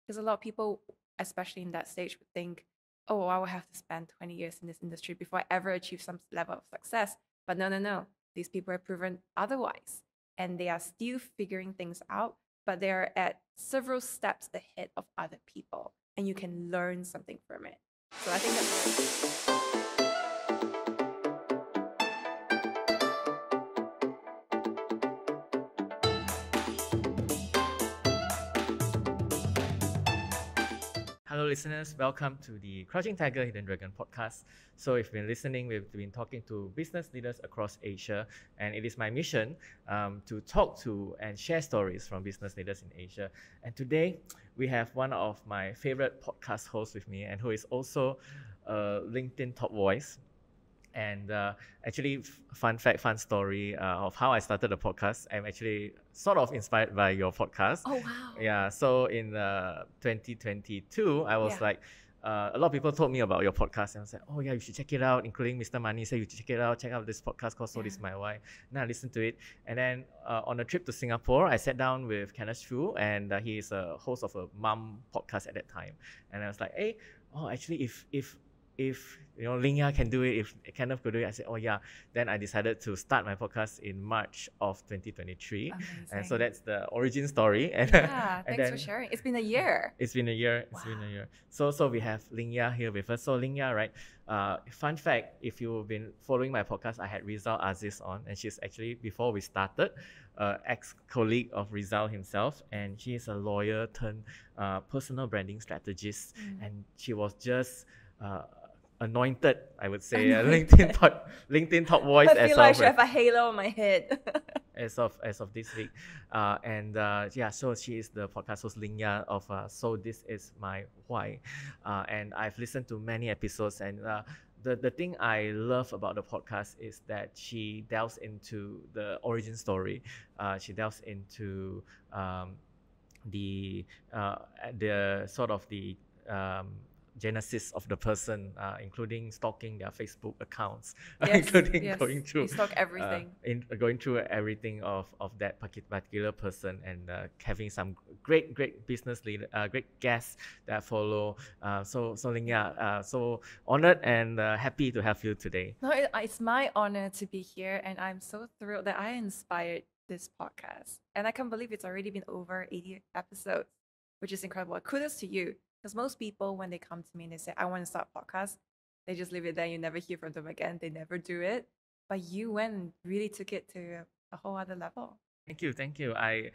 Because a lot of people, especially in that stage, would think, oh, I will have to spend 20 years in this industry before I ever achieve some level of success. But no, no, no. These people have proven otherwise. And they are still figuring things out, but they're at several steps ahead of other people. And you can learn something from it. So I think that's Hello, listeners. Welcome to the Crouching Tiger, Hidden Dragon podcast. So, if you've been listening, we've been talking to business leaders across Asia, and it is my mission to talk to and share stories from business leaders in Asia. And today, we have one of my favorite podcast hosts with me, and who is also a LinkedIn top voice. And actually, fun fact, fun story of how I started the podcast. I'm actually sort of inspired by your podcast. Oh, wow. Yeah. So in 2022, I was like, a lot of people told me about your podcast, and I was like, oh yeah, you should check it out. Including Mr. Money said you should check out this podcast called So This Is My Why. And I listened to it, and then on a trip to Singapore, I sat down with Kenneth Chu, and he is a host of a mom podcast at that time. And I was like, hey, actually, if Ling Yah can do it, if Kenneth could do it, I said, oh yeah. Then I decided to start my podcast in March of 2023. Amazing. And so that's the origin story. And Yeah, and thanks for sharing. It's been a year. It's been a year. It's been a year. So we have Ling Yah here with us. So Ling Yah, right? Fun fact, if you've been following my podcast, I had Rizal Aziz on, and she's actually, before we started, ex-colleague of Rizal himself, and she is a lawyer turned personal branding strategist, and she was just anointed, I would say, LinkedIn top voice. I feel like I should have a halo on my head. as of this week, so she is the podcast host Ling Yah of So This Is My Why, and I've listened to many episodes, and the thing I love about the podcast is that she delves into the origin story. She delves into the sort of the genesis of the person, including stalking their Facebook accounts, including going through you stalk everything, going through everything of that particular person, and having some great business leader, great guests that follow. So Ling Yah, so honored and happy to have you today. No, it's my honor to be here, and I'm so thrilled that I inspired this podcast. And I can't believe it's already been over 80 episodes, which is incredible. Kudos to you. Because most people, when they come to me and they say, I want to start a podcast, they just leave it there. You never hear from them again. They never do it. But you went and really took it to a whole other level. Thank you. I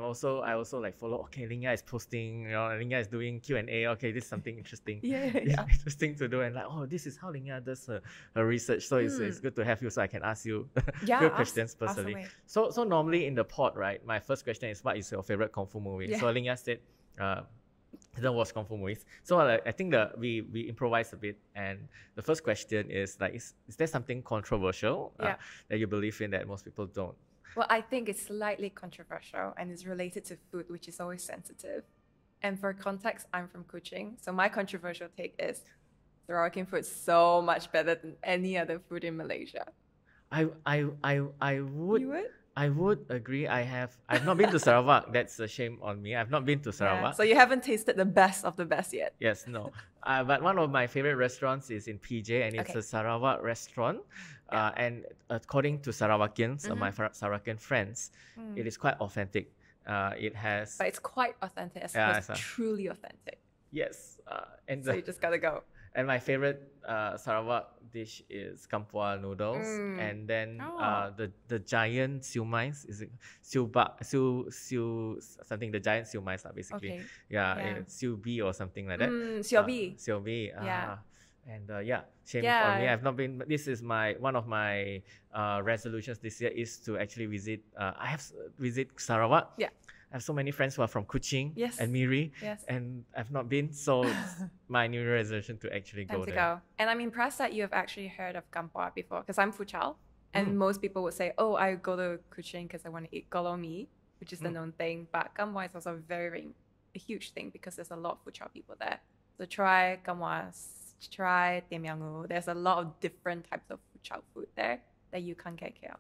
also like follow. Okay, Ling Yah is posting. Ling Yah is doing Q&A. Okay, this is something interesting. Yeah. Interesting to do, and like, this is how Ling Yah does her research. So it's good to have you, so I can ask you few questions personally. So normally in the pod, right? My first question is, what is your favorite Kung Fu movie? So Ling Yah said, I don't watch Kung Fu movies. So I think that we improvise a bit. And the first question is like, is there something controversial that you believe in that most people don't? Well, I think it's slightly controversial, and it's related to food, which is always sensitive. And for context, I'm from Kuching. So my controversial take is Sarawakian food is so much better than any other food in Malaysia. I would. You would? I would agree. I've not been to Sarawak. That's a shame on me. I've not been to Sarawak. So you haven't tasted the best of the best yet. Yes, no. But one of my favorite restaurants is in PJ, and it's a Sarawak restaurant. And according to Sarawakians, my Sarawakian friends, it is quite authentic. It has. But it's quite authentic, as opposed to truly authentic. Yes. So you just gotta go. And my favorite Sarawak dish is kampua noodles, and then the giant siumais. Is it something? The giant siumais, basically. Okay. Siubi or something like that. Siubi. Siubi. And shame Yeah. on me. I've not been. This is one of my resolutions this year is to actually visit. I have visit Sarawak. Yeah. I have so many friends who are from Kuching and Miri, Yes. and I've not been. So it's my new Year resolution to actually Time go to there. go. And I'm impressed that you have actually heard of Kampua before, because I'm Fuchal, and most people would say, oh, I go to Kuching because I want to eat golomi, which is the known thing. But Kampua is also a huge thing because there's a lot of Fuchal people there. So try Kampua, try Temyangu. There's a lot of different types of Fuchal food there that you can't get here.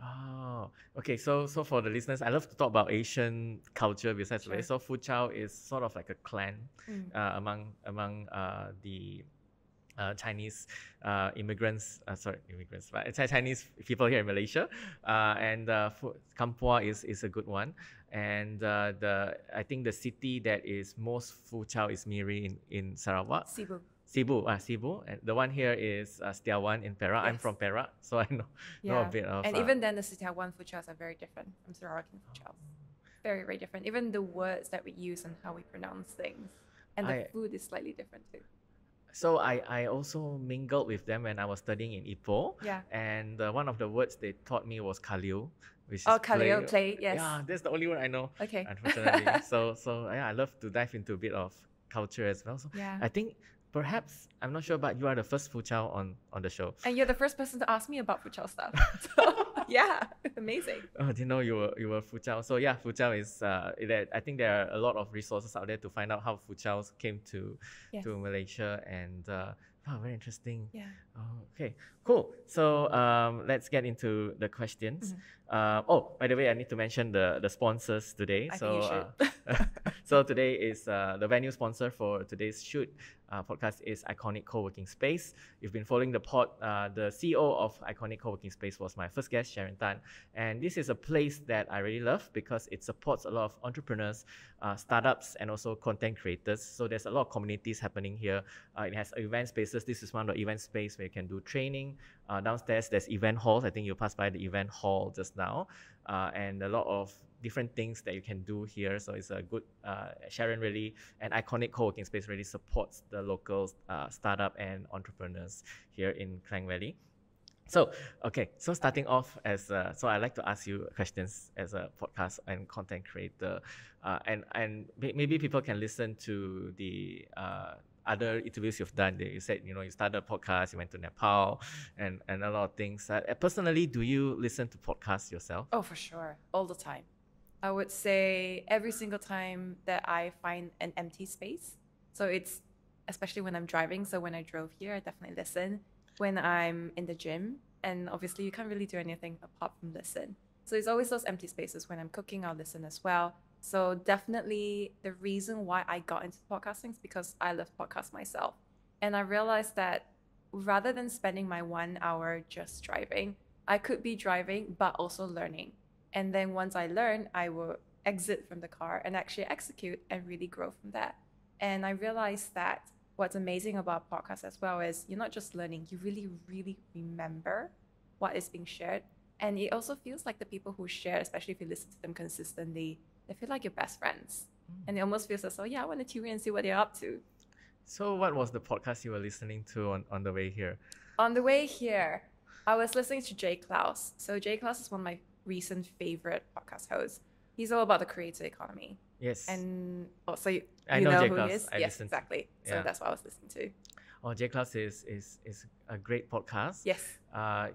Oh, Wow. Okay, so for the listeners, I love to talk about Asian culture besides Sure. So Fu Chao is sort of like a clan Mm. among the Chinese immigrants, but it's Chinese people here in Malaysia, and Kampua is a good one, and I think the city that is most Fu Chao is Miri in Sarawak. Cebu, and the one here is Setiawan in Perak. I'm Yes. from Perak, so I know a bit of. And even then, the Setiawan food chows are very different from Sarawakian food chows. Very, very different. Even the words that we use and how we pronounce things, and the food is slightly different too. So I also mingled with them when I was studying in Ipoh. Yeah. And one of the words they taught me was kalio, which is kalio, clay, yes. Yeah, that's the only word I know. Okay. Unfortunately. so yeah, I love to dive into a bit of culture as well. So yeah. I think perhaps, I'm not sure, but you are the first Fu Chao on the show. And you're the first person to ask me about Fu Chao stuff. So yeah, amazing. Oh, didn't know you were Fu Chao. So yeah, Fu Chao is I think there are a lot of resources out there to find out how Fu Chaos came to Malaysia, and wow, very interesting. Yeah. Okay, cool. So let's get into the questions. Oh, by the way, I need to mention the sponsors today. I think you should. So today is the venue sponsor for today's shoot. Podcast is Iconic Co-working Space. You've been following the pod. The CEO of Iconic Co-working Space was my first guest, Sharon Tan. And this is a place that I really love because it supports a lot of entrepreneurs, startups, and also content creators. So there's a lot of communities happening here. It has event spaces. This is one of the event space where you can do training. Downstairs, there's event halls. I think you passed by the event hall just now. And a lot of different things that you can do here. So it's a good, Sharon really, an Iconic co-working space really supports the local startup and entrepreneurs here in Klang Valley. So, okay, so starting off so I like to ask you questions as a podcast and content creator, and maybe people can listen to the other interviews you've done. You said, you started a podcast, you went to Nepal, and a lot of things. Personally, do you listen to podcasts yourself? Oh, for sure, all the time. I would say every single time that I find an empty space. So it's especially when I'm driving. So when I drove here, I definitely listen. When I'm in the gym, and obviously you can't really do anything apart from listen. So it's always those empty spaces. When I'm cooking, I'll listen as well. So definitely the reason why I got into podcasting is because I love podcasts myself. And I realized that rather than spending my 1 hour just driving, I could be driving, but also learning. And then once I learn, I will exit from the car and actually execute and really grow from that. And I realized that what's amazing about podcasts as well is you're not just learning, you really, really remember what is being shared. And it also feels like the people who share, especially if you listen to them consistently, they feel like your best friends. And it almost feels as though, I want to tune in and see what they're up to. So what was the podcast you were listening to on the way here? On the way here, I was listening to Jay Klaus. So Jay Klaus is one of my recent favorite podcast hosts. He's all about the creator economy. Yes. And also, you I know Jay who Klaus. he is? Yes, exactly. So that's what I was listening to. Oh, Jay Klaus is a great podcast. Yes.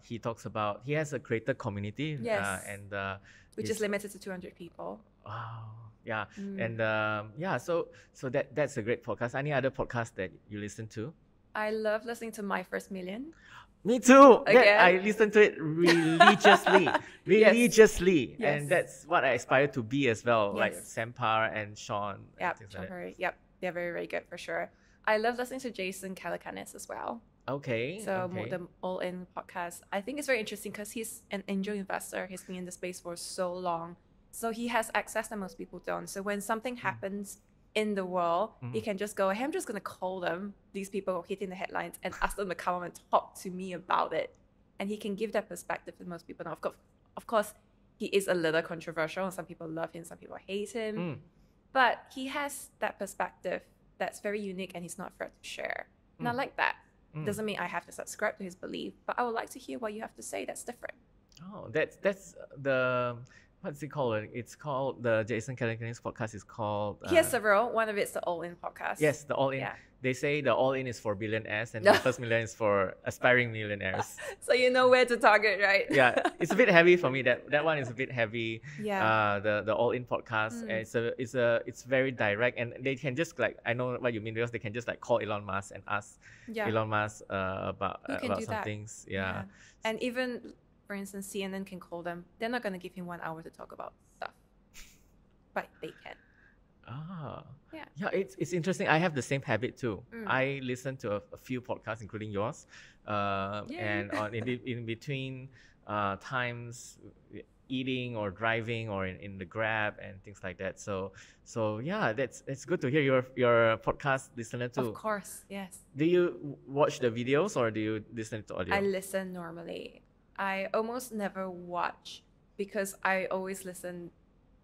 He talks about, he has a creator community. Yes. Which is limited to 200 people. Wow. Yeah. And so that's a great podcast. Any other podcast that you listen to? I love listening to My First Million. Me too. I listen to it religiously. Yes. And that's what I aspire to be as well, yes. like Sampar and Sean. Yep, Sean Perry. Yep, they're very, very good for sure. I love listening to Jason Calacanis as well. Okay. So the All In podcast, I think it's very interesting because he's an angel investor. He's been in the space for so long. So he has access that most people don't. So when something happens in the world, he can just go, hey, I'm just going to call them, these people hitting the headlines, and ask them to come and talk to me about it. And he can give that perspective that most people don't. Of course, he is a little controversial. Some people love him, some people hate him. But he has that perspective that's very unique, and he's not afraid to share. And I like that. Doesn't mean I have to subscribe to his belief, but I would like to hear what you have to say that's different. Oh, that's the... What's it called? It's called, the Jason Calacanis podcast is called... he has several. One of it's the All In podcast. Yes, the All In. Yeah. They say the All In is for billionaires and the first million is for aspiring millionaires. So you know where to target, right? Yeah, it's a bit heavy for me. That one is a bit heavy. Yeah. The All In podcast. It's very direct, and they can just I know what you mean, because they can just call Elon Musk and ask Elon Musk about some things. Yeah. And even for instance, CNN can call them. They're not going to give him 1 hour to talk about stuff, but they can. Ah, Yeah. yeah, it's interesting. I have the same habit too. Mm. I listen to a few podcasts, including yours, Yay. and in between times eating or driving or in the Grab and things like that. So yeah, it's good to hear your podcast listener too. Of course, yes. Do you watch the videos or do you listen to audio? I listen normally. I almost never watch because I always listen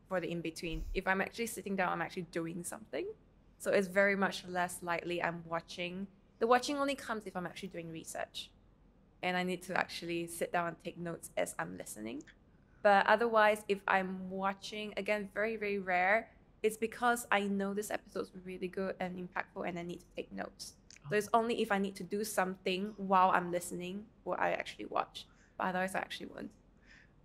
for the in between. If I'm actually sitting down, I'm actually doing something. So it's very much less likely I'm watching. The watching only comes if I'm actually doing research and I need to actually sit down and take notes as I'm listening. But otherwise, if I'm watching, again, very, very rare, it's because I know this episode's really good and impactful and I need to take notes. So it's only if I need to do something while I'm listening will I actually watch. But otherwise, I actually won't.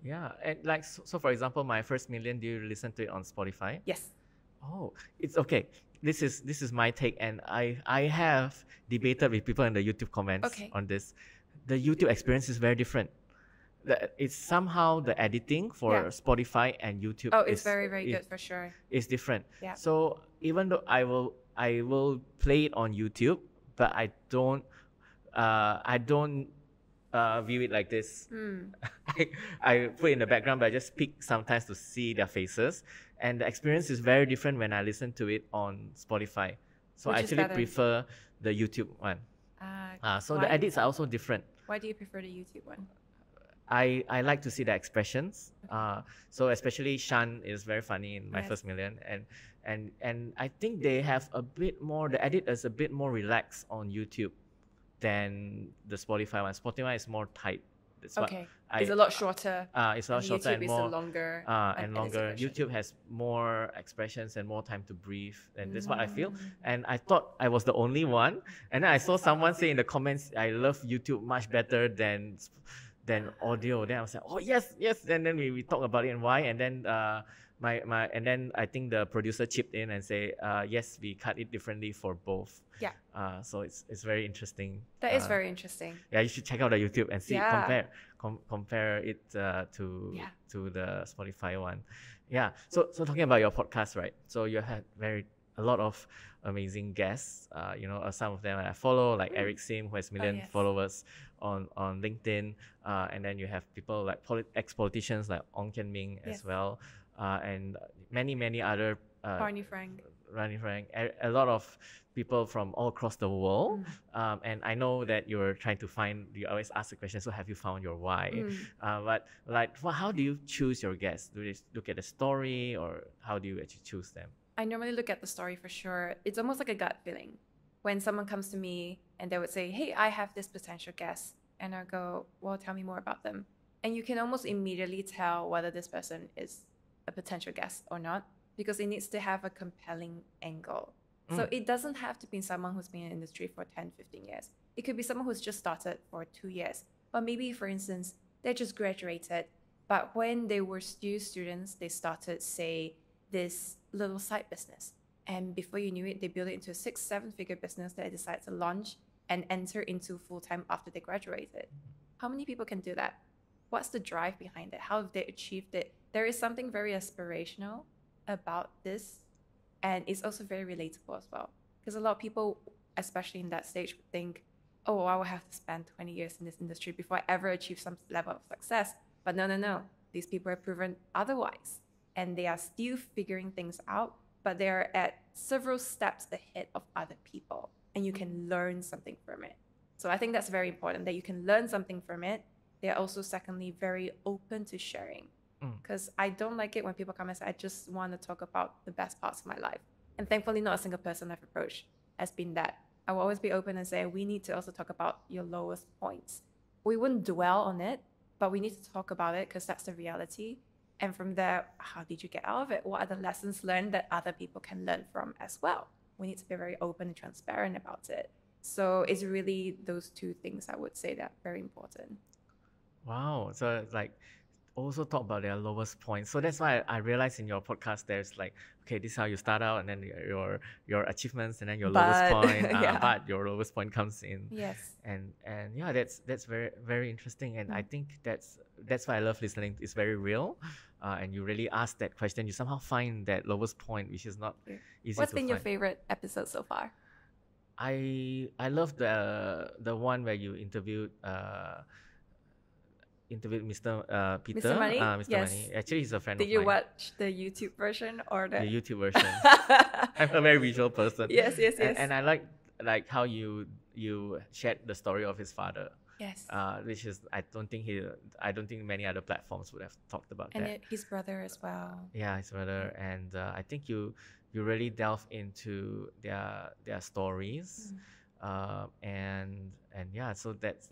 Yeah, and like so for example, My First Million, do you listen to it on Spotify? Yes. Oh, it's okay. This is my take, and I have debated with people in the YouTube comments on this. The YouTube experience is very different. It's somehow the editing for Spotify and YouTube. Oh, it's very, very good for sure. It's different. Yeah. So even though I will play it on YouTube, but I don't view it like this. I put it in the background, but I just pick sometimes to see their faces. And the experience is very different when I listen to it on Spotify. So I actually prefer the YouTube one. So the edits are also different. Why do you prefer the YouTube one? I like to see the expressions. So especially Shan is very funny in My First Million. And I think they have a bit more, the edit is a bit more relaxed on YouTube than the Spotify one. Spotify is more tight. It's it's a lot shorter. It's a lot shorter YouTube and is more longer. and longer. YouTube has more expressions and more time to breathe, and that's what I feel. And I thought I was the only one, and then I saw someone say in the comments, "I love YouTube much better than audio." Then I was like, "Oh yes, yes!" And then we talk about it and why, and then and then I think the producer chipped in and say, yes, we cut it differently for both. Yeah. So it's very interesting. That is very interesting. Yeah, you should check out the YouTube and see compare it to the Spotify one. Yeah. So talking about your podcast, right? So you had a lot of amazing guests. Some of them I follow, like Eric Sim, who has million followers on LinkedIn, and then you have people like ex-politicians like Ong Kian Ming as well. And many other Barney Frank, a lot of people from all across the world. And I know that you always ask the question, so have you found your why? But like, how do you choose your guests? Do you look at the story, or how do you actually choose them? I normally look at the story for sure. It's almost like a gut feeling. When someone comes to me and they would say, hey, I have this potential guest, and I go, well, tell me more about them. And you can almost immediately tell whether this person is a potential guest or not, because it needs to have a compelling angle. So it doesn't have to be someone who's been in the industry for 10, 15 years. It could be someone who's just started for 2 years. But maybe, for instance, they just graduated, but when they were still students, they started, say, this little side business. And before you knew it, they built it into a 6-7-figure business that they decided to launch and enter into full-time after they graduated. How many people can do that? What's the drive behind it? How have they achieved it? There is something very aspirational about this, and it's also very relatable as well. Because a lot of people, especially in that stage, would think, oh, I will have to spend 20 years in this industry before I ever achieve some level of success. But no. These people have proven otherwise. And they are still figuring things out, but they're at several steps ahead of other people. And you can learn something from it. So I think that's very important, that you can learn something from it. They are also, secondly, very open to sharing. Because I don't like it when people come and say, I just want to talk about the best parts of my life. And thankfully, not a single person I've approached has been that. I will always be open and say, we need to also talk about your lowest points. We wouldn't dwell on it, but we need to talk about it because that's the reality. And from there, how did you get out of it? What are the lessons learned that other people can learn from as well? We need to be very open and transparent about it. So it's really those two things I would say that are very important. Wow. So like, also talk about their lowest point. So that's why I realized in your podcast there's like, okay, this is how you start out, and then your achievements, and then your lowest But point. yeah. But your lowest point comes in. Yes. And yeah, that's very very interesting. And I Mm. think that's why I love listening. It's very real, and you really ask that question. You somehow find that lowest point, which is not easy What's to been your find. favorite episode so far? I love the one where you interviewed Mr. Peter, Mr. Money? Mr. Yes. Money. Actually, he's a friend Did of you mine. watch the YouTube version or The the YouTube version. I'm a very visual person. Yes, yes, yes. And I like how you shared the story of his father. Yes. Which is I don't think many other platforms would have talked about And that. his brother as well. Yeah, his brother, and I think you really delve into their stories, and yeah, so that's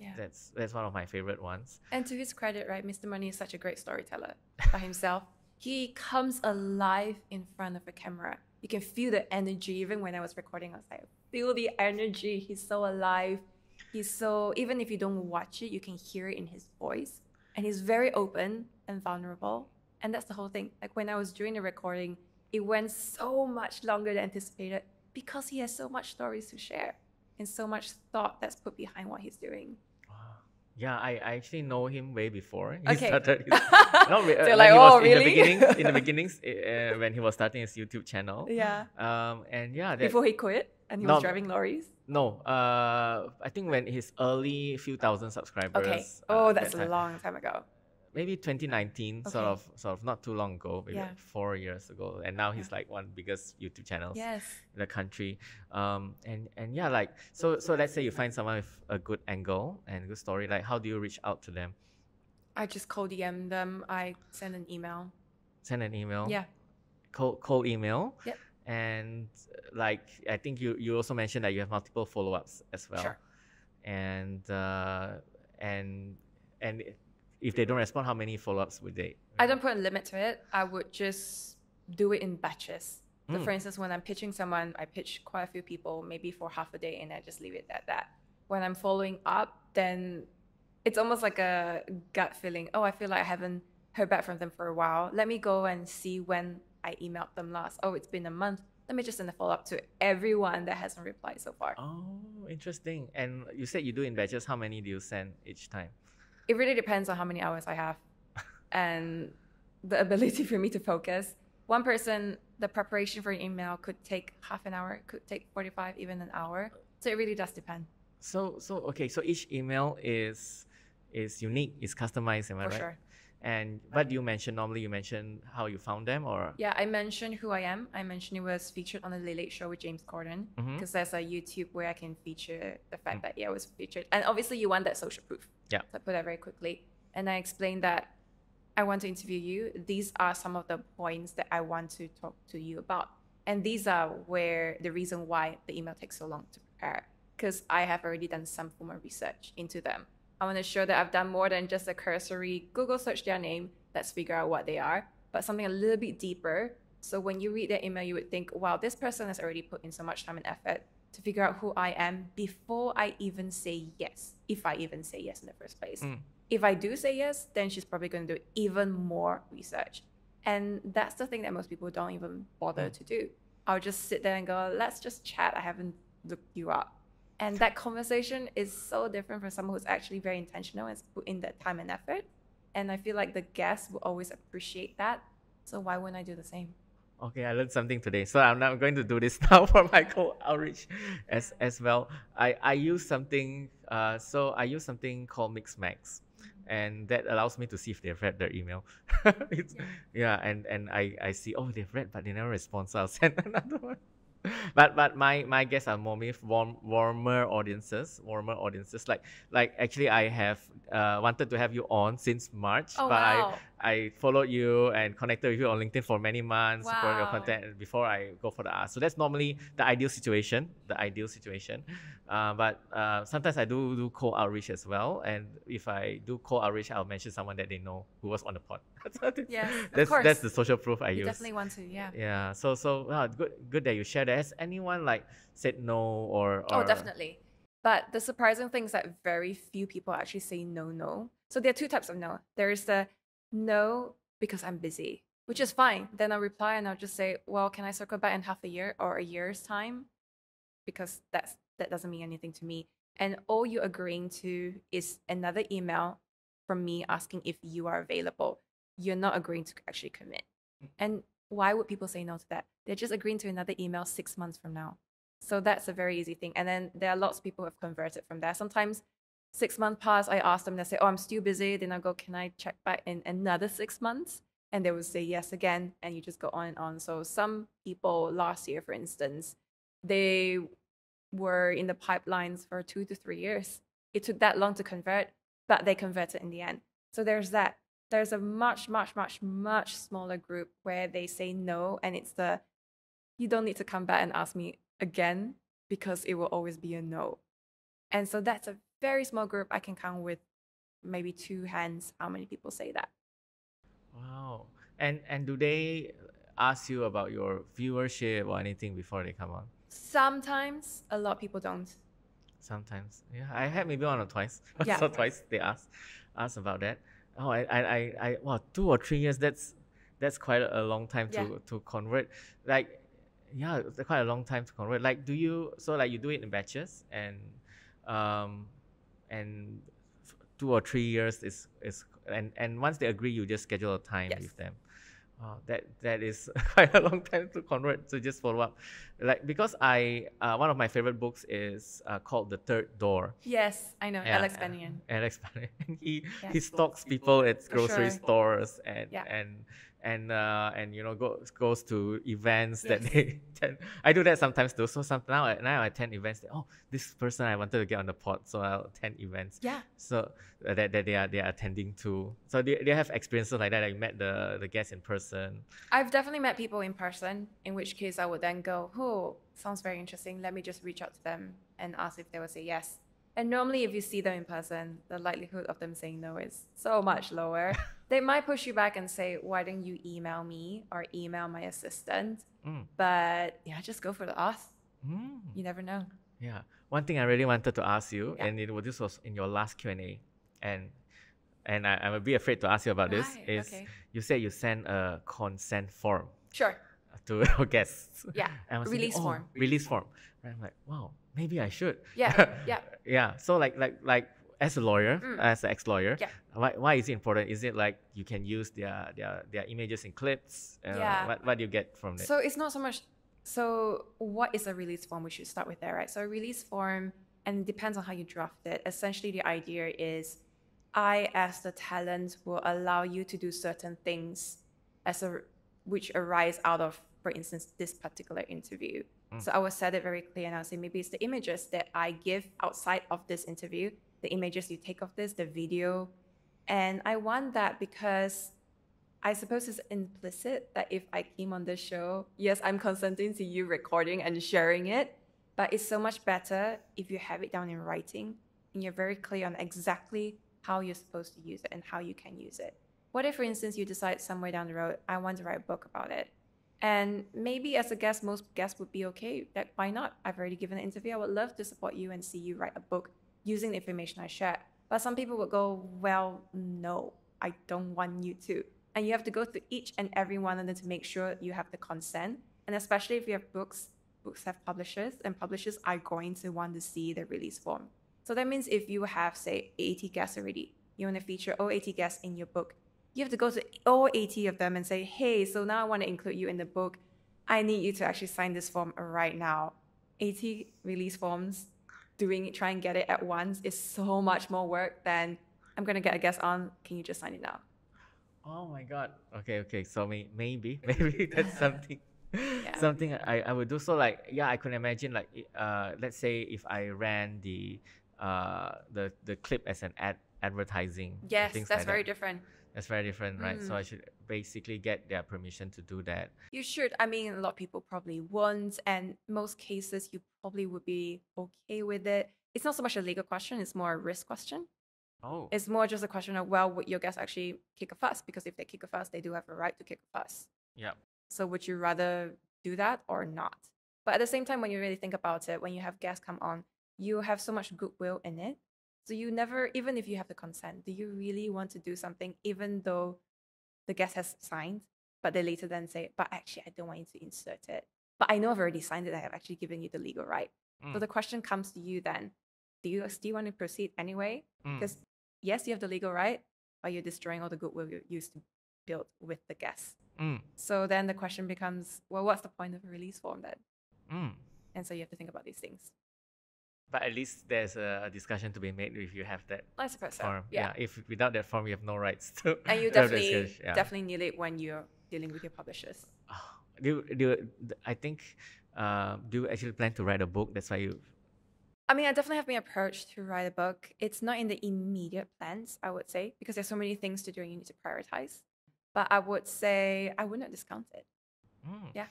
one of my favorite ones. And to his credit, right, Mr. Money is such a great storyteller by himself. He comes alive in front of a camera. You can feel the energy. Even when I was recording, I was like, feel the energy. He's so alive. He's so, even if you don't watch it, you can hear it in his voice. And he's very open and vulnerable. And that's the whole thing. Like when I was doing the recording, it went so much longer than anticipated because he has so much stories to share and so much thought that's put behind what he's doing. Yeah, I actually know him way before he Okay. started. So When like, he was oh, in really? the beginnings, when he was starting his YouTube channel. Yeah. And yeah, Before he quit and he was driving lorries. No, I think when his early few thousand subscribers. Okay. Oh, that's that a time. long time ago. Maybe 2019, sort Okay. of not too long ago, maybe Yeah. like 4 years ago, and now he's like one of the biggest YouTube channels Yes. in the country. And yeah, like so let's say you find someone with a good angle and a good story. Like, how do you reach out to them? I just cold DM them. I send an email. Send an email. Yeah. Cold email. Yep. And like I think you also mentioned that you have multiple follow-ups as well. Sure. And if they don't respond, how many follow-ups would they? I don't put a limit to it. I would just do it in batches. So for instance, when I'm pitching someone, I pitch quite a few people, maybe for half a day, and I just leave it at that. When I'm following up, then it's almost like a gut feeling. Oh, I feel like I haven't heard back from them for a while. Let me go and see when I emailed them last. Oh, it's been a month. Let me just send a follow-up to everyone that hasn't replied so far. Oh, interesting. And you said you do in batches. How many do you send each time? It really depends on how many hours I have and the ability for me to focus. One person, the preparation for an email could take half an hour, could take 45, even an hour. So it really does depend. So okay. So each email is unique, is customized, am I For right? sure. And what you mentioned normally, you mentioned how you found them, or Yeah, I mentioned who I am. I mentioned it was featured on the Late Late Show with James Corden because there's a YouTube where I can feature the fact that, yeah, it was featured. And obviously you want that social proof. Yeah. So I put that very quickly. And I explained that I want to interview you. These are some of the points that I want to talk to you about. And these are where the reason why the email takes so long to prepare, because I have already done some form of research into them. I want to show that I've done more than just a cursory Google search their name, let's figure out what they are, but something a little bit deeper. So when you read their email, you would think, wow, this person has already put in so much time and effort to figure out who I am before I even say yes, if I even say yes in the first place. If I do say yes, then she's probably going to do even more research. And that's the thing that most people don't even bother to do. I'll just sit there and go, let's just chat. I haven't looked you up. And that conversation is so different from someone who's actually very intentional and has put in that time and effort. And I feel like the guests will always appreciate that. So why wouldn't I do the same? okay, I learned something today. So I'm now going to do this now for my cold outreach as well. I use something. So I use something called Mixmax, and that allows me to see if they've read their email. And I see, oh, they've read, but they never respond, so I'll send another one. But my guests are more with warmer audiences. Like actually, I have wanted to have you on since March, Oh, but wow. I followed you and connected with you on LinkedIn for many months, supporting your Wow. content before I go for the ask. So that's normally the ideal situation. But sometimes I do cold outreach as well. And if I do cold outreach, I'll mention someone that they know who was on the pod. Yes, of that's course. that's the social proof I You use. definitely want to, yeah. Yeah. So good that you shared that. Has anyone like said no or Oh, definitely. But the surprising thing is that very few people actually say no. So there are two types of no. There is the No, because I'm busy, which is fine. Then I'll reply and I'll just say, well, can I circle back in half a year or a year's time? Because that doesn't mean anything to me. And all you're agreeing to is another email from me asking if you are available. You're not agreeing to actually commit. And why would people say no to that? They're just agreeing to another email 6 months from now. So that's a very easy thing. And then there are lots of people who have converted from there. Sometimes 6 months pass, I ask them, they say, oh, I'm still busy. Then I go, can I check back in another 6 months? And they will say yes again. And you just go on and on. So some people last year, for instance, they were in the pipelines for 2 to 3 years. It took that long to convert, but they converted in the end. So there's that. There's a much, much, much, much smaller group where they say no, and it's you don't need to come back and ask me again because it will always be a no. And so that's a very small group. I can count with maybe two hands how many people say that. Wow. And do they ask you about your viewership or anything before they come on? Sometimes a lot of people don't. Sometimes. Yeah, I had maybe one or twice. Yeah. So twice they ask about that. Oh, wow, 2 or 3 years, that's quite a long time to convert. Like, yeah, it's quite a long time to convert. Like, you do it in batches um and 2 or 3 years and once they agree, you just schedule a time Yes. with them. That is quite a long time to convert to just follow up, like, because one of my favorite books is called The Third Door. Yes, I know. Yeah, Alex Bennion. Alex Bennion. He Yes. stalks people at For grocery sure. stores and Yeah. and goes to events that Yes. they attend. I do that sometimes too. So now I attend events that, oh, this person I wanted to get on the pod, so I'll attend events. Yeah. So that they are attending to. So they have experiences like that. I met the guests in person. I've definitely met people in person, in which case I would then go, oh, sounds very interesting. Let me just reach out to them and ask if they will say yes. And normally, if you see them in person, the likelihood of them saying no is so much lower. They might push you back and say, why don't you email me or email my assistant? But yeah, just go for the ask. You never know. Yeah. One thing I really wanted to ask you, Yeah. and this was in your last Q&A, and I'm a bit afraid to ask you about this, Right, is okay. you said you sent a consent form Sure. to your guests. Yeah. And I was Release thinking, form. Release form. And I'm like, wow, maybe I should. Yeah. Yeah. Yeah. So like as a lawyer, as an ex-lawyer, Yeah. why is it important? Is it like you can use their images in clips? Yeah. What do you get from that? So it's not so much. So what is a release form? We should start with that, right? So a release form, and it depends on how you draft it. Essentially, the idea is, I, as the talent, will allow you to do certain things which arise out of, for instance, this particular interview. So I will set it very clear and I'll say maybe it's the images that I give outside of this interview, the images you take of this, the video. And I want that because I suppose it's implicit that if I came on this show, yes, I'm consenting to you recording and sharing it, but it's so much better if you have it down in writing and you're very clear on exactly how you're supposed to use it and how you can use it. What if, for instance, you decide somewhere down the road, I want to write a book about it? And maybe as a guest, most guests would be okay. That why not? I've already given an interview. I would love to support you and see you write a book using the information I shared. But some people would go, well, no, I don't want you to. And you have to go through each and every one of them to make sure you have the consent. And especially if you have books have publishers, and publishers are going to want to see the release form. So that means if you have, say, 80 guests already, you want to feature all 80 guests in your book, you have to go to all 80 of them and say, hey, so now I want to include you in the book. I need you to actually sign this form right now. 80 release forms, try and get it at once is so much more work than I'm going to get a guest on. Can you just sign it now? Oh my God. Okay. So maybe that's something. Yeah. Something I would do. So like, yeah, I could imagine like, let's say if I ran the clip as an advertising. Yes, things that's like very that. different. That's very different, right? So I should basically get their permission to do that. You should. I mean, a lot of people probably won't, and most cases you probably would be okay with it. It's not so much a legal question; it's more a risk question. Oh. It's more just a question of, well, would your guests actually kick a fuss? Because if they kick a fuss, they do have a right to kick a fuss. Yeah. So would you rather do that or not? But at the same time, when you really think about it, when you have guests come on, you have so much goodwill in it. So you never, even if you have the consent, do you really want to do something even though the guest has signed, but they later then say, but actually, I don't want you to insert it. But I know I've already signed it. I have actually given you the legal right. So the question comes to you then, do you still want to proceed anyway? Because yes, you have the legal right, but you're destroying all the goodwill you used to build with the guest. So then the question becomes, well, what's the point of a release form then? And so you have to think about these things. But at least there's a discussion to be made if you have that I suppose so. form. Yeah. If without that form, you have no rights to. And you to have definitely need it when you're dealing with your publishers. I think, do you actually plan to write a book? That's why you. I mean, I definitely have been approached to write a book. It's not in the immediate plans, I would say, because there's so many things to do and you need to prioritize. But I would say I would not discount it. Yeah.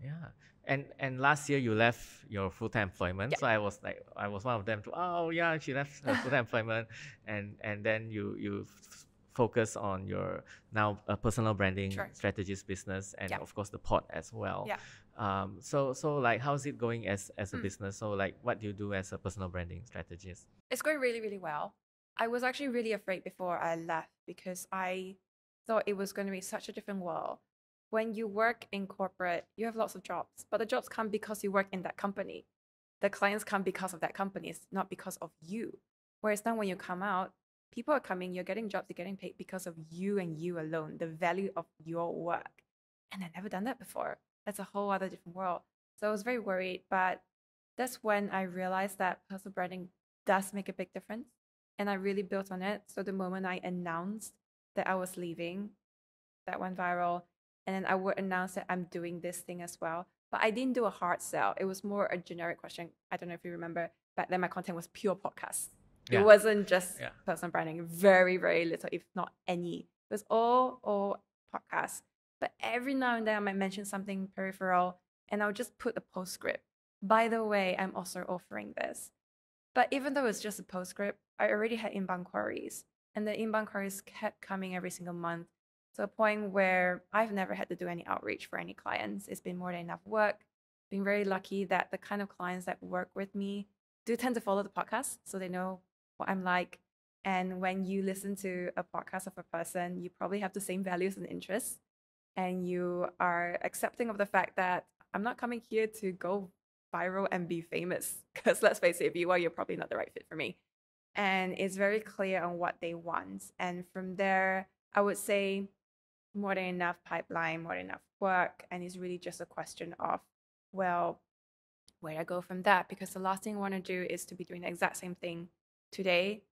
Yeah. And last year you left your full-time employment. Yeah. So I was one of them too. Oh yeah, she left her full-time employment, and then you focus on your now personal branding strategist business, and of course the pod as well. Yeah. So like, how's it going as a business? So like, what do you do as a personal branding strategist? It's going really, really well. I was actually really afraid before I left because I thought it was going to be such a different world. When you work in corporate, you have lots of jobs, but the jobs come because you work in that company. The clients come because of that company. It's not because of you. Whereas now when you come out, people are coming, you're getting jobs, you're getting paid because of you and you alone, the value of your work. And I've never done that before. That's a whole other different world. So I was very worried, but that's when I realized that personal branding does make a big difference. And I really built on it. So the moment I announced that I was leaving, that went viral. And then I would announce that I'm doing this thing as well. But I didn't do a hard sell. It was more a generic question. I don't know if you remember, back then my content was pure podcast. It wasn't just personal branding. Very, very little, if not any. It was all podcasts. But every now and then I might mention something peripheral and I'll just put a postscript. By the way, I'm also offering this. But even though it's just a postscript, I already had inbound queries. And the inbound queries kept coming every single month. To a point where I've never had to do any outreach for any clients. It's been more than enough work. Been very lucky that the kind of clients that work with me do tend to follow the podcast, so they know what I'm like. And when you listen to a podcast of a person, you probably have the same values and interests, and you are accepting of the fact that I'm not coming here to go viral and be famous. Because let's face it, if you are, you're probably not the right fit for me. And it's very clear on what they want. And from there, I would say more than enough pipeline, more than enough work. And it's really just a question of, well, where do I go from that? Because the last thing I want to do is to be doing the exact same thing today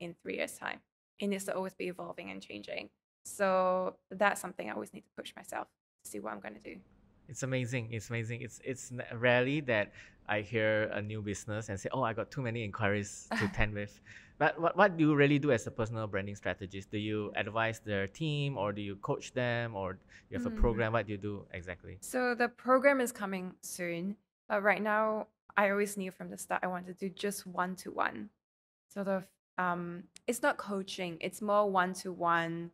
in 3 years' time. It needs to always be evolving and changing. So that's something I always need to push myself to see what I'm going to do. It's amazing. It's amazing. It's rarely that I hear a new business and say, oh, I got too many inquiries to tend with. But what do you really do as a personal branding strategist? Do you advise their team, or do you coach them, or you have a program? What do you do exactly? So the program is coming soon. But right now, I always knew from the start I wanted to do just one-to-one. Sort of, it's not coaching. It's more one-to-one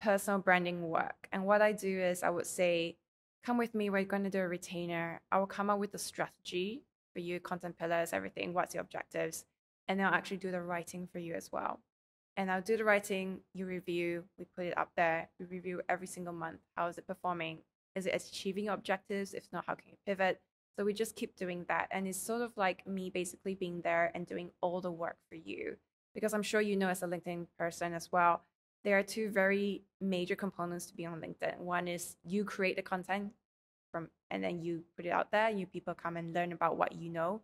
personal branding work. And what I do is I would say, come with me, we're going to do a retainer. I will come up with the strategy for you, content pillars, everything, what's your objectives, and I'll actually do the writing for you as well. And I'll do the writing, you review, we put it up there, we review every single month. How is it performing? Is it achieving your objectives? If not, how can you pivot? So we just keep doing that. And it's sort of like me basically being there and doing all the work for you. Because I'm sure you know, as a LinkedIn person as well, there are two very major components to be on LinkedIn. One is you create the content and then you put it out there. You people come and learn about what you know.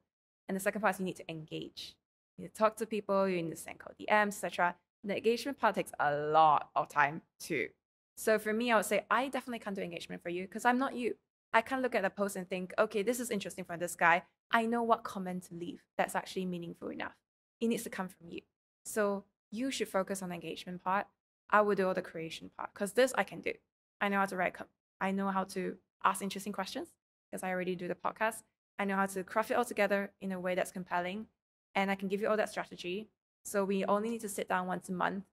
And the second part is you need to engage. You need to talk to people. You need to send cold DMs, etc. The engagement part takes a lot of time too. So for me, I would say I definitely can't do engagement for you because I'm not you. I can't look at a post and think, okay, this is interesting for this guy. I know what comment to leave that's actually meaningful enough. It needs to come from you. So you should focus on the engagement part. I will do all the creation part because this I can do. I know how to write. I know how to ask interesting questions because I already do the podcast. I know how to craft it all together in a way that's compelling, and I can give you all that strategy. So we only need to sit down once a month.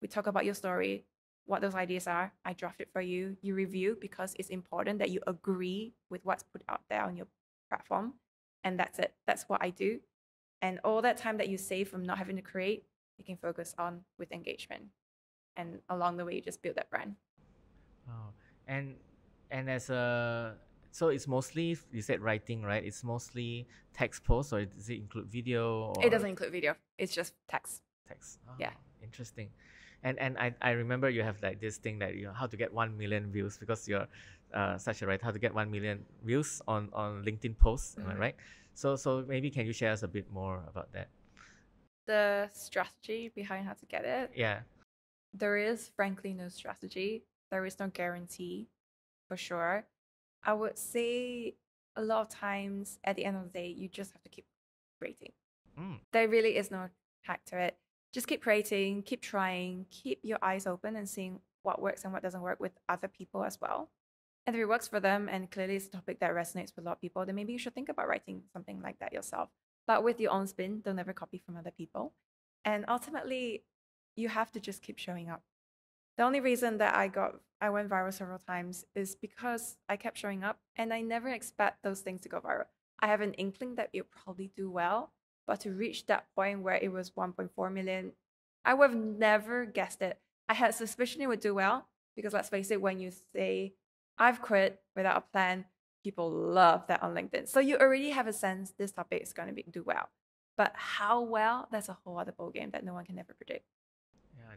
We talk about your story, what those ideas are. I draft it for you. You review because it's important that you agree with what's put out there on your platform. And that's it. That's what I do. And all that time that you save from not having to create, you can focus on with engagement. And along the way, you just build that brand. Wow. And as a so it's mostly, you said writing, right? It's mostly text posts, or does it include video or It doesn't include video. It's just text. text? Oh, Yeah. interesting. And I remember you have like this thing that, how to get 1 million views, because you're such a writer, how to get 1 million views on LinkedIn posts. Am I right? So maybe can you share us a bit more about that? The strategy behind how to get it. Yeah. There is frankly no strategy. There is no guarantee for sure. I would say a lot of times at the end of the day, you just have to keep creating. There really is no hack to it. Just keep creating, keep trying, keep your eyes open and seeing what works and what doesn't work with other people as well. And if it works for them and clearly it's a topic that resonates with a lot of people, then maybe you should think about writing something like that yourself. But with your own spin, don't ever copy from other people. And ultimately, you have to just keep showing up. The only reason that I went viral several times is because I kept showing up and I never expect those things to go viral. I have an inkling that it'll probably do well, but to reach that point where it was 1.4 million, I would have never guessed it. I had suspicion it would do well because let's face it, when you say, I've quit without a plan, people love that on LinkedIn. So you already have a sense this topic is going to do well. But how well, that's a whole other ballgame that no one can ever predict.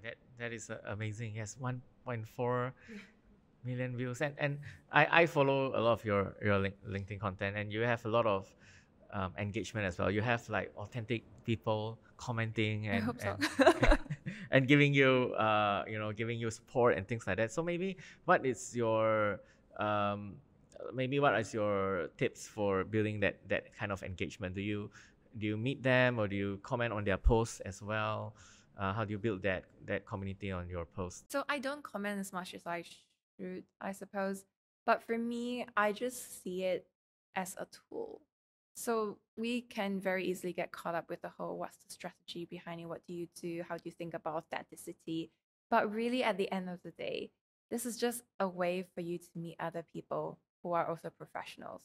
Yeah, that is amazing. Yes, 1.4 million views, and I follow a lot of your LinkedIn content, and you have a lot of engagement as well. You have like authentic people commenting I hope so. and giving you giving you support and things like that. So maybe what is your tips for building that kind of engagement? Do you meet them, or do you comment on their posts as well? How do you build that community on your posts? So I don't comment as much as I should, I suppose. But for me, I just see it as a tool. So we can very easily get caught up with the whole what's the strategy behind it? What do you do? How do you think about authenticity? But really, at the end of the day, this is just a way for you to meet other people who are also professionals.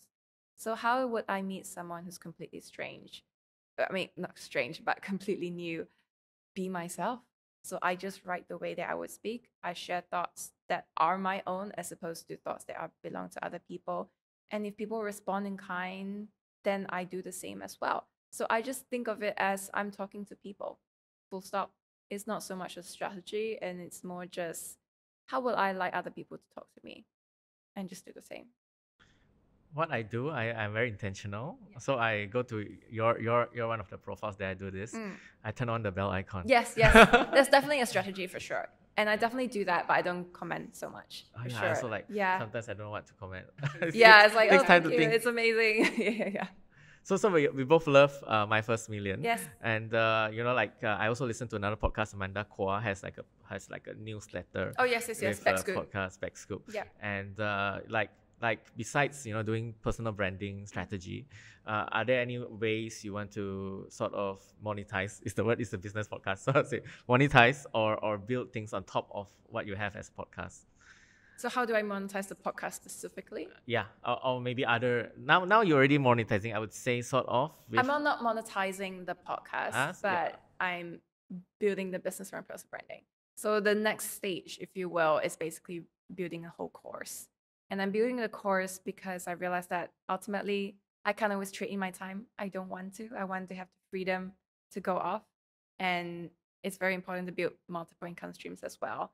So how would I meet someone who's completely strange? I mean, not strange, but completely new. Be myself. So I just write the way that I would speak. I share thoughts that are my own as opposed to thoughts that belong to other people. And if people respond in kind, then I do the same as well. So I just think of it as I'm talking to people. Full stop. It's not so much a strategy, and it's more just how will I like other people to talk to me, and just do the same. What I do, I'm very intentional. Yeah. So I go to your one of the profiles that I do this. I turn on the bell icon. Yes. There's definitely a strategy for sure. And I definitely do that, but I don't comment so much. Oh, yeah, sure. also like sometimes I don't know what to comment. Yeah, it's like, takes time to think. It's amazing. yeah. So we both love My First Million. Yes. And I also listen to another podcast. Amanda Kwa has like a newsletter. Oh yes. Backscoop. Podcast Backscoop. Yeah. And like besides doing personal branding strategy, are there any ways you want to sort of monetize? Is the word is a business podcast, so I'll say monetize or build things on top of what you have as podcast? So how do I monetize the podcast specifically? Yeah, or maybe other. Now you're already monetizing. I would say sort of. I'm not monetizing the podcast, but I'm building the business around personal branding. So the next stage, if you will, is basically building a whole course. And I'm building the course because I realized that ultimately I kind of was trading my time. I don't want to. I want to have the freedom to go off. And it's very important to build multiple income streams as well.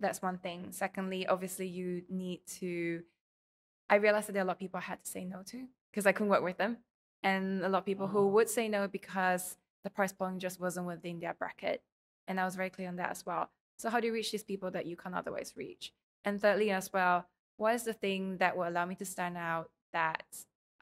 That's one thing. Secondly, obviously you need to, I realized that there are a lot of people I had to say no to because I couldn't work with them. And a lot of people who would say no because the price point just wasn't within their bracket. And I was very clear on that as well. So how do you reach these people that you can't otherwise reach? And thirdly as well, what is the thing that will allow me to stand out that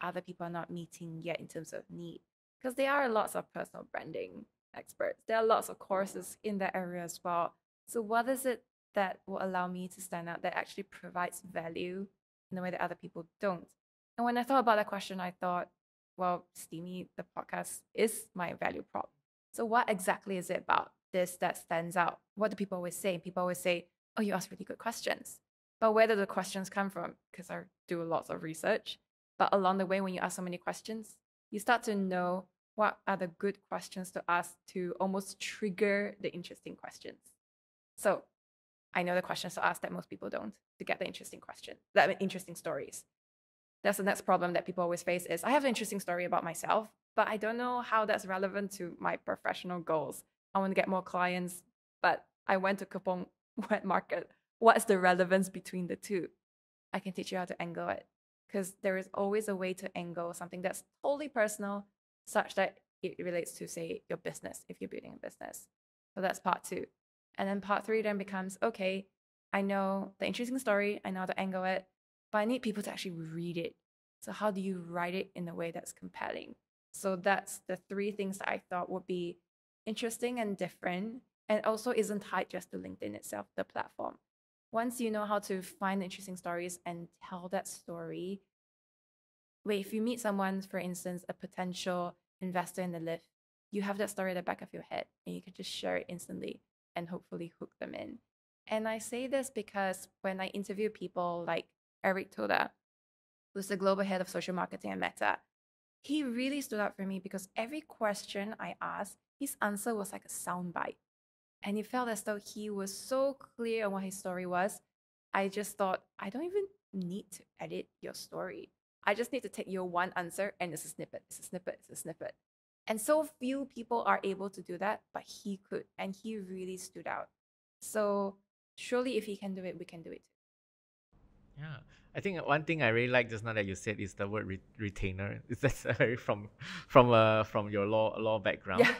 other people are not meeting yet in terms of need? Because there are lots of personal branding experts. There are lots of courses in that area as well. So what is it that will allow me to stand out that actually provides value in a way that other people don't? And when I thought about that question, I thought, well, Steamy, the podcast is my value prop. So what exactly is it about this that stands out? What do people always say? People always say, oh, you ask really good questions. But where do the questions come from? Because I do lots of research. But along the way, when you ask so many questions, you start to know what are the good questions to ask to almost trigger the interesting questions. So I know the questions to ask that most people don't to get the interesting interesting stories. That's the next problem that people always face is I have an interesting story about myself, but I don't know how that's relevant to my professional goals. I want to get more clients, but I went to Kupang wet market. What's the relevance between the two? I can teach you how to angle it because there is always a way to angle something that's totally personal, such that it relates to, say, your business if you're building a business. So that's part two. And then part three then becomes okay, I know the interesting story, I know how to angle it, but I need people to actually read it. So, how do you write it in a way that's compelling? So, that's the three things that I thought would be interesting and different, and also isn't tied just to LinkedIn itself, the platform. Once you know how to find interesting stories and tell that story, wait, if you meet someone, for instance, a potential investor in the lift, you have that story at the back of your head and you can just share it instantly and hopefully hook them in. And I say this because when I interview people like Eric Toda, who's the global head of social marketing at Meta, he really stood out for me because every question I asked, his answer was like a soundbite. And it felt as though he was so clear on what his story was. I just thought, I don't even need to edit your story. I just need to take your one answer and it's a snippet, it's a snippet, it's a snippet. And so few people are able to do that, but he could. And he really stood out. So surely if he can do it, we can do it too. Yeah, I think one thing I really like just now that you said is the word retainer. That's very from your law background. Yeah.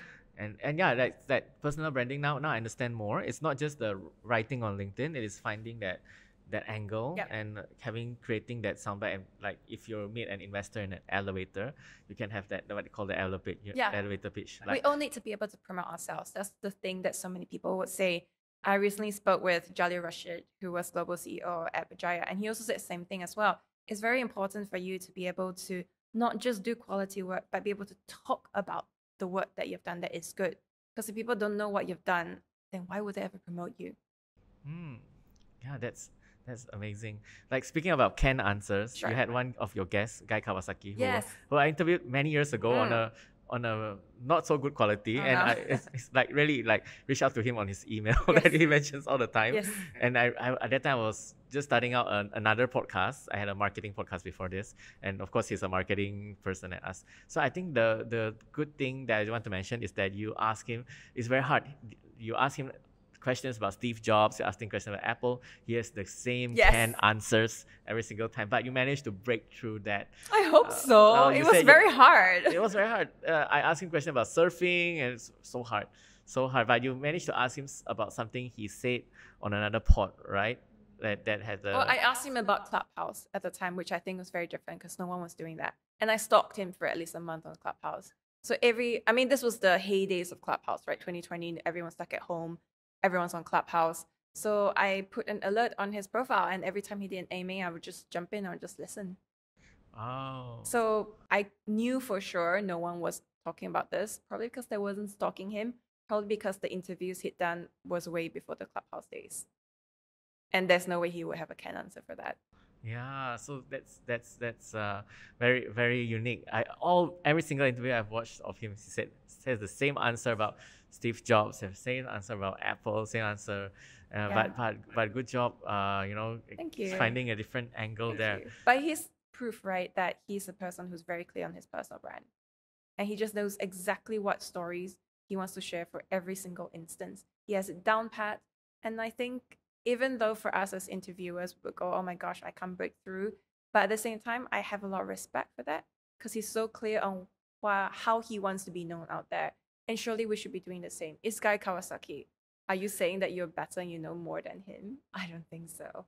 And yeah, that personal branding now I understand more. It's not just the writing on LinkedIn. It is finding that angle Yep. and creating that soundbite. And like if you meet an investor in an elevator, you can have that what they call the elevator pitch. We all need to be able to promote ourselves. That's the thing that so many people would say. I recently spoke with Jalil Rashid, who was global CEO at Vijaya, and he also said the same thing as well. It's very important for you to be able to not just do quality work, but be able to talk about the work that you've done that is good. Because if people don't know what you've done, then why would they ever promote you? Yeah, that's amazing. Like speaking about canned answers, Sure. you had one of your guests, Guy Kawasaki, Yes. who I interviewed many years ago on a not so good quality, Oh, and no. it's like really like reach out to him on his email Yes. that he mentions all the time. Yes. And I at that time I was just starting out another podcast. I had a marketing podcast before this, and of course he's a marketing person at us. So I think the good thing that I want to mention is that you ask him. It's very hard. You ask him questions about Steve Jobs, you're asking questions about Apple. He has the same Yes. canned answers every single time, but you managed to break through that. I hope so. well, It you was said very hard. It was very hard. I asked him questions about surfing, and it's so hard. But you managed to ask him about something he said on another pod, right? That had the. Well, I asked him about Clubhouse at the time, which I think was very different because no one was doing that. And I stalked him for at least a month on Clubhouse. So this was the heydays of Clubhouse, right? 2020, everyone's stuck at home, everyone's on Clubhouse. So I put an alert on his profile, and every time he did an AMA, I would just jump in or just listen. Oh. So I knew for sure no one was talking about this, probably because they wasn't stalking him, probably because the interviews he'd done was way before the Clubhouse days. And there's no way he would have a canned answer for that. Yeah, so that's very very unique. Every single interview I've watched of him, he says the same answer about Steve Jobs, the same answer about Apple, same answer. But good job, Thank you. finding a different angle there. But he's proof, right, that he's a person who's very clear on his personal brand, and he just knows exactly what stories he wants to share for every single instance. He has it down pat, and I think even though for us as interviewers we go, oh my gosh, I can't break through, but at the same time I have a lot of respect for that because he's so clear on how he wants to be known out there, and surely we should be doing the same. Is Guy Kawasaki, are you saying that you're better and you know more than him? I don't think so.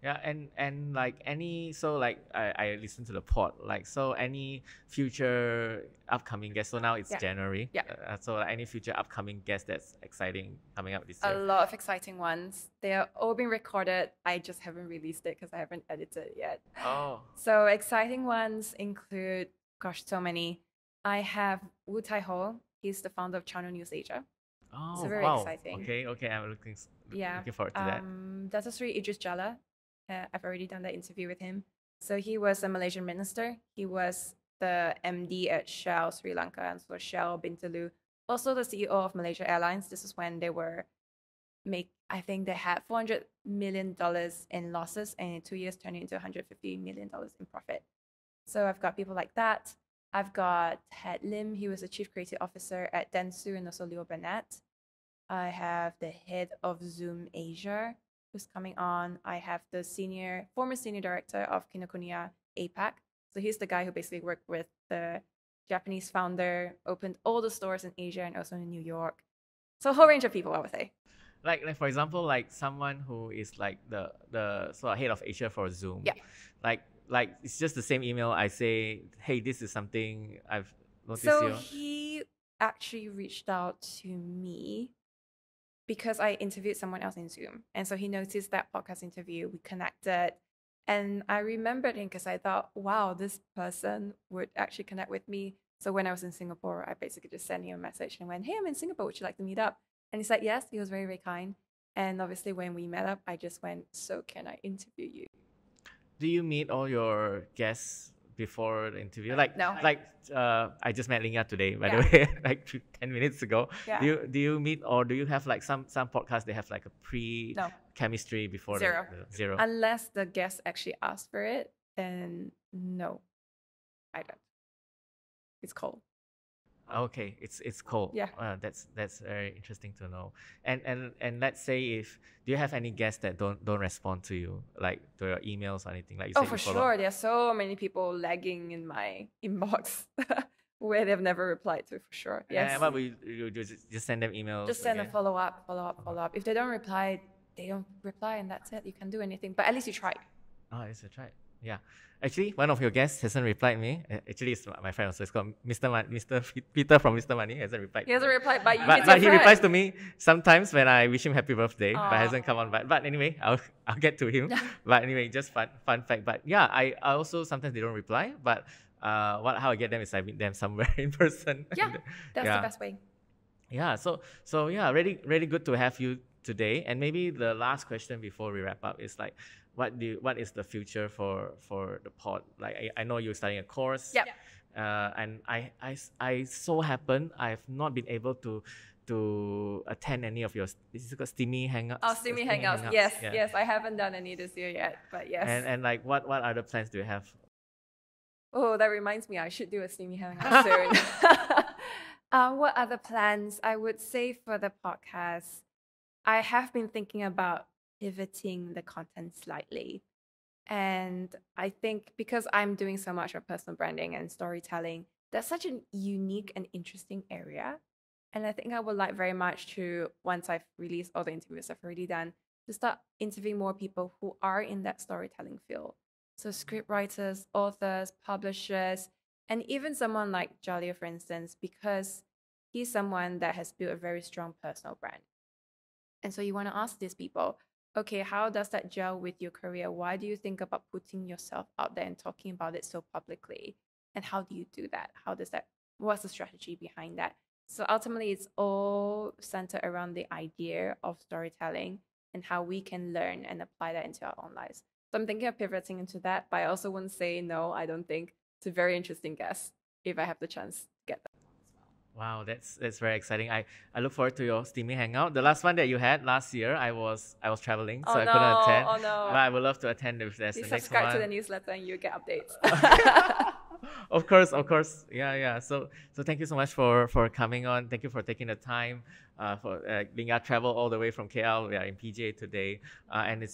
Yeah, and like I listened to the pod, like, so any future upcoming guests. So now it's January. Yeah. So any future upcoming guests that's exciting coming up this A year? lot of exciting ones. They are all being recorded. I just haven't released it because I haven't edited it yet. Oh. So exciting ones include, gosh, so many. I have Wu Tai Ho. He's the founder of Channel News Asia. Oh, so very wow. exciting. Okay, I'm looking forward to that. Dato Sri Idris Jala. I've already done that interview with him. So he was a Malaysian minister. He was the MD at Shell Sri Lanka and so Shell Bintulu. Also the CEO of Malaysia Airlines. This is when they were I think they had $400 million in losses, and in 2 years turned into $150 million in profit. So I've got people like that. I've got Ted Lim. He was the chief creative officer at Dentsu, and also Leo Burnett. I have the head of Zoom Asia, who's coming on. I have the former senior director of Kinokuniya APAC. So he's the guy who basically worked with the Japanese founder, opened all the stores in Asia and also in New York. So a whole range of people, I would say. Like for example, like someone who is like the sort of head of Asia for Zoom. Yeah. Like it's just the same email. I say, hey, this is something I've noticed So here. he actually reached out to me because I interviewed someone else in Zoom. And so he noticed that podcast interview, we connected. And I remembered him because I thought, wow, this person would actually connect with me. So when I was in Singapore, I basically just sent him a message and went, hey, I'm in Singapore. Would you like to meet up? And he said, yes. He was very, very kind. And obviously, when we met up, I just went, so can I interview you? Do you meet all your guests before the interview? No. I just met Ling Yah today, by Yeah. the way, like 10 minutes ago. Yeah. Do you meet, or do you have like some podcasts they have like a No. chemistry before Zero. Zero? Unless the guest actually asked for it, then no, I don't. It's cold. Okay, it's cold. Yeah. That's very interesting to know. And let's say, if do you have any guests that don't respond to you, like to your emails or anything, like you Oh, said for you follow sure. up? There are so many people lagging in my inbox where they've never replied to, for sure. Yes. And what will you just send them emails? Just send a again? follow up. If they don't reply, they don't reply, and that's it. You can't do anything. But at least you tried. Oh, it's a try. Yeah. Actually, one of your guests hasn't replied me. Actually, it's my friend also. It's called Mr. Peter from Mr. Money. Hasn't replied. He hasn't replied, but But he replies to me sometimes when I wish him happy birthday, but Aw. hasn't come on. But anyway, I'll get to him. But anyway, just fun fact. But yeah, I also sometimes they don't reply. But how I get them is I meet them somewhere in person. Yeah, that's Yeah. the best way. Yeah, so yeah, really good to have you today. And maybe the last question before we wrap up is like, what is the future for the pod? Like I know you're starting a course. Yep. And I so happen I've not been able to attend any of your, this is called Steamy Hangouts. Oh, Steamy Hangouts. Yes. I haven't done any this year yet, but yes. And like what other plans do you have? Oh, that reminds me, I should do a Steamy Hangout soon. What other plans? I would say for the podcast, I have been thinking about pivoting the content slightly. And I think because I'm doing so much of personal branding and storytelling, that's such a unique and interesting area. And I think I would like very much to, once I've released all the interviews I've already done, to start interviewing more people who are in that storytelling field. So script writers, authors, publishers, and even someone like Jalia, for instance, because he's someone that has built a very strong personal brand. And so you want to ask these people, okay, how does that gel with your career? Why do you think about putting yourself out there and talking about it so publicly? And how do you do that? What's the strategy behind that? So ultimately, it's all centered around the idea of storytelling and how we can learn and apply that into our own lives. So I'm thinking of pivoting into that, but I also wouldn't say no, I don't think. It's a very interesting guest if I have the chance to get that. Wow, that's very exciting. I look forward to your Steamy Hangout. The last one that you had last year, I was traveling, so I couldn't attend. Oh no! But I would love to attend if there's Please the next subscribe one. to the newsletter and you get updates. Of course. Yeah. So thank you so much for coming on. Thank you for taking the time. For Ling Yah travel all the way from KL. We are in PJ today, and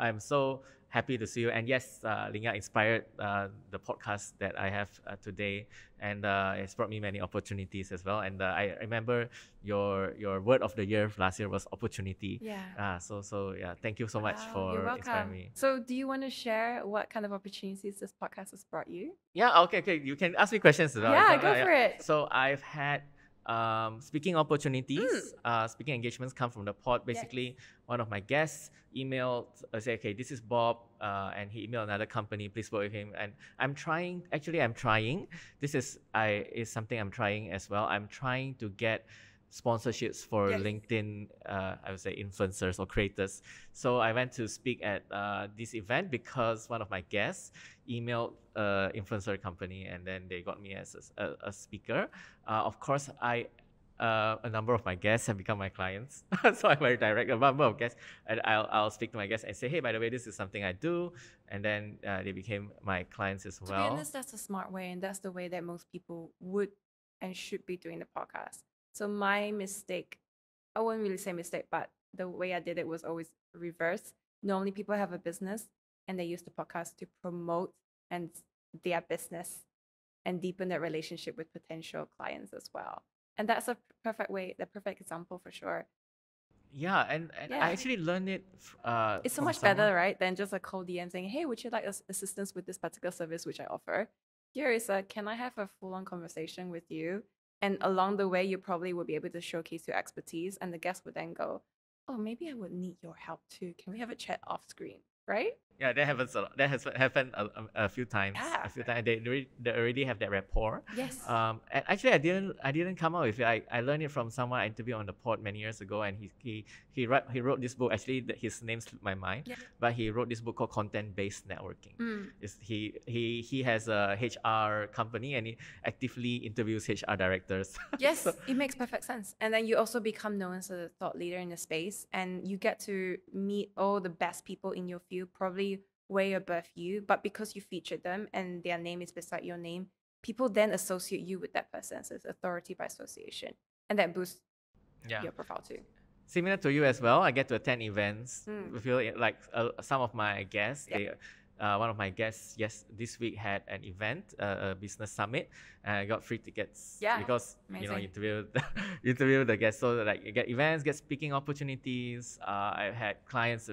I'm so happy to see you. And yes, Ling Yah inspired the podcast that I have today, and it's brought me many opportunities as well. And I remember your word of the year last year was opportunity. Yeah. So yeah, thank you so much Wow, for you're inspiring welcome. me. So do you want to share what kind of opportunities this podcast has brought you? Yeah, okay. You can ask me questions as well. Yeah, go for it. So I've had speaking opportunities, speaking engagements come from the pod. Basically, one of my guests emailed, say, okay, this is Bob, and he emailed another company, please work with him. And I'm trying. This is something I'm trying as well. I'm trying to get sponsorships for LinkedIn, I would say influencers or creators. So I went to speak at this event because one of my guests emailed influencer company, and then they got me as a speaker. Of course, a number of my guests have become my clients. So I'm very direct. A number of guests, and I'll speak to my guests and say, hey, by the way, this is something I do, and then they became my clients as well. To be honest, that's a smart way, and that's the way that most people would and should be doing the podcast. So my mistake, I wouldn't really say mistake, but the way I did it was always reverse. Normally, people have a business and they use the podcast to promote and their business and deepen their relationship with potential clients as well. And that's a perfect way, the perfect example for sure. Yeah, and Yeah. I actually learned it. It's so from much someone. better, right, than just a cold DM saying, hey, would you like assistance with this particular service which I offer? Here is a, can I have a full-on conversation with you? And along the way, you probably will be able to showcase your expertise, and the guest would then go, oh, maybe I would need your help too. Can we have a chat off screen, right? Yeah, that happens a lot. That has happened a few times. Yeah. A few times they already have that rapport. Yes. And actually, I didn't come up with it. I learned it from someone I interviewed on the pod many years ago, and he wrote this book. Actually, his name slipped my mind, Yeah. but he wrote this book called Content Based Networking. Mm. He has a HR company, and he actively interviews HR directors. Yes, it makes perfect sense. And then you also become known as a thought leader in the space, and you get to meet all the best people in your field, probably way above you. But because you featured them and their name is beside your name, people then associate you with that person. So it's authority by association. And that boosts your profile too. Similar to you as well, I get to attend events. I feel like some of my guests, one of my guests this week had an event, a business summit, and I got free tickets because amazing. you interview the guests. So like you get events, get speaking opportunities. I had clients,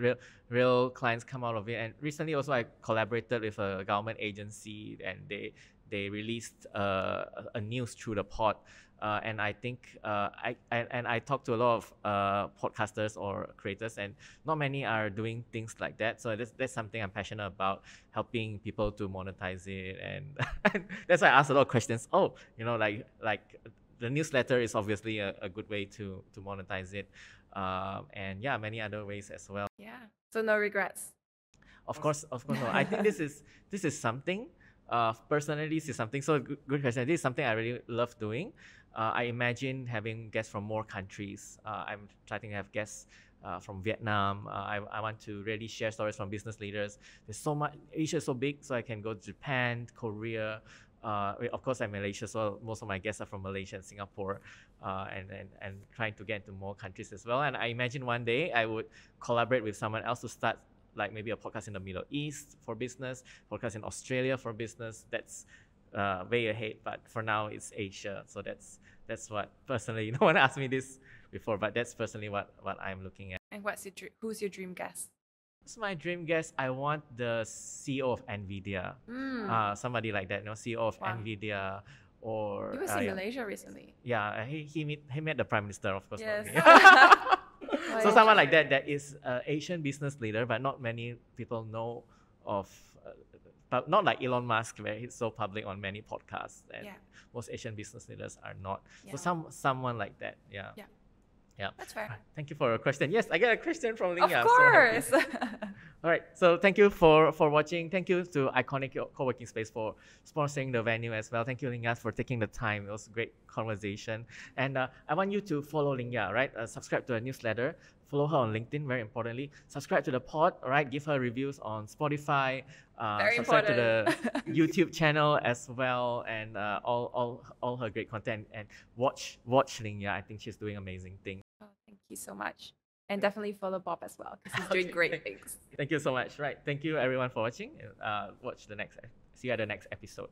real clients come out of it. And recently also I collaborated with a government agency, and they released a news through the pod. And I think I talk to a lot of podcasters or creators, and not many are doing things like that. So that's something I'm passionate about, helping people to monetize it, and that's why I ask a lot of questions. Oh, like the newsletter is obviously a good way to monetize it, and many other ways as well. Yeah. So no regrets. Of course no. I think this is something. Personally, this is something. So good question. This is something I really love doing. I imagine having guests from more countries. I'm trying to have guests from Vietnam. I want to really share stories from business leaders. There's so much. Asia is so big, so I can go to Japan, Korea. Of course, I'm Malaysia, so most of my guests are from Malaysia and Singapore, and trying to get into more countries as well. And I imagine one day I would collaborate with someone else to start like maybe a podcast in the Middle East for business, podcast in Australia for business. That's way ahead, but for now it's Asia. So that's what personally, no one asked me this before, but that's personally what I'm looking at. And who's your dream guest? Who's my dream guest? I want the CEO of NVIDIA, somebody like that, CEO of NVIDIA. Or he was in Malaysia recently. Yeah, he met the Prime Minister, of course. Yes. So someone like that is an Asian business leader, but not many people know of. But not like Elon Musk, where he's so public on many podcasts, and most Asian business leaders are not. So someone like that, yeah. That's fair. Right, thank you for your question. Yes, I get a question from Ling Yah. Of course. So all right, so thank you for watching. Thank you to Iconic Co-working Space for sponsoring the venue as well. Thank you, Ling Yah, for taking the time. It was a great conversation. And I want you to follow Ling Yah, right? Subscribe to her newsletter. Follow her on LinkedIn, very importantly. Subscribe to the pod, all right? Give her reviews on Spotify. Subscribe to the YouTube channel as well, and all her great content. And watch Ling Yah. I think she's doing amazing things. Oh, thank you so much. And definitely follow Bob as well, because he's doing great things. Thank you so much. Right. Thank you everyone for watching. See you at the next episode.